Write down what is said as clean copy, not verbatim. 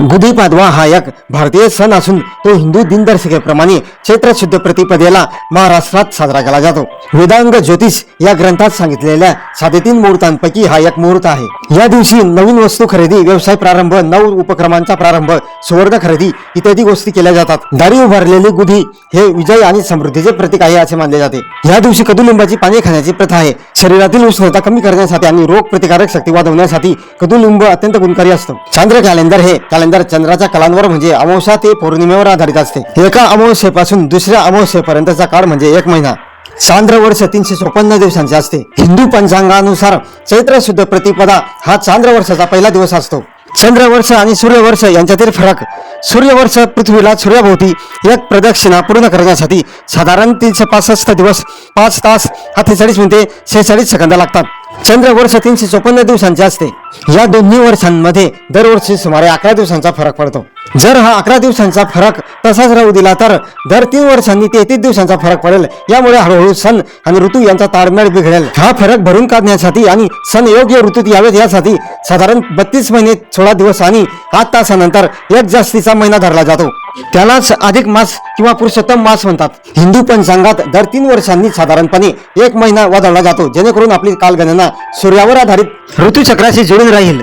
गुढीपाडवा हा एक भारतीय सण असून तो हिंदू दिनदर्शिकेप्रमाणे चैत्र शुद्ध प्रतिपदेला महाराष्ट्रात साजरा केला जातो। वेदांग ज्योतिष या ग्रंथात सांगितलेल्या 3 मुहूर्तांपैकी हा एक मुहूर्त आहे। या दिवशी नवीन वस्तू खरेदी, व्यवसाय प्रारंभ, नव उपक्रमांचा प्रारंभ, सुवर्ण खरेदी इत्यादी गोष्टी केल्या जातात। दारी उभारलेली गुढी हे विजय आणि समृद्धीचे प्रतीक आहे असे मानले जाते। या दिवशी कडुलिंबाची पाने खाण्याची प्रथा आहे। शरीरातील उष्णता कमी करण्यासाठी आणि रोग प्रतिकारक शक्ती वाढवण्यासाठी कडुलिंब अत्यंत गुणकारी असतं। चांद्र कॅलेंडर हे कॅलेंडर चंद्राच्या कलांवर म्हणजे अमावस्या ते पौर्णिमेवर आधारित असते। एका अमावस्येपासून दुसऱ्या अमावस्येपर्यंतचा काळ म्हणजे 1 महिना। चांद्र वर्ष 356 दिवसांचे असते। हिंदू पंचांगानुसार चैत्र शुद्ध प्रतिपदा हा चांद्र वर्षाचा पहिला दिवस असतो। चंद्रवर्ष आणि सूर्यवर्ष यांच्यातील फरक: सूर्यवर्ष पृथ्वीला सूर्याभोवती एक प्रदक्षिणा पूर्ण करण्यासाठी साधारण 365 दिवस 5 तास 48 मिनिटे 46 सेकंद लागतात। चंद्रवर्ष 354 दिवसांचे असते। या दोन्ही वर्षांमध्ये दरवर्षी सुमारे 11 दिवसांचा फरक पडतो। जर हा 11 दिवसांचा फरक तसाच राहू दिला तर दर 3 वर्षांनी 33 दिवसांचा फरक पडेल। यामुळे हळूहळू सण आणि ऋतू यांचा ताळमेळ बिघडेल। हा फरक भरून काढण्यासाठी आणि सण योग्य ऋतूत यावेत यासाठी साधारण 32 महिने 16 दिवस आणि 8 तासानंतर एक जास्तीचा महिना धरला जातो। त्यालाच अधिक मास किंवा पुरुषोत्तम मास म्हणतात। हिंदू पंचांगात दर 3 वर्षांनी साधारणपणे 1 महिना वाढवला जातो, जेणेकरून आपली कालगणना सूर्यावर आधारित ऋतुचक्राशी जोडून राहील।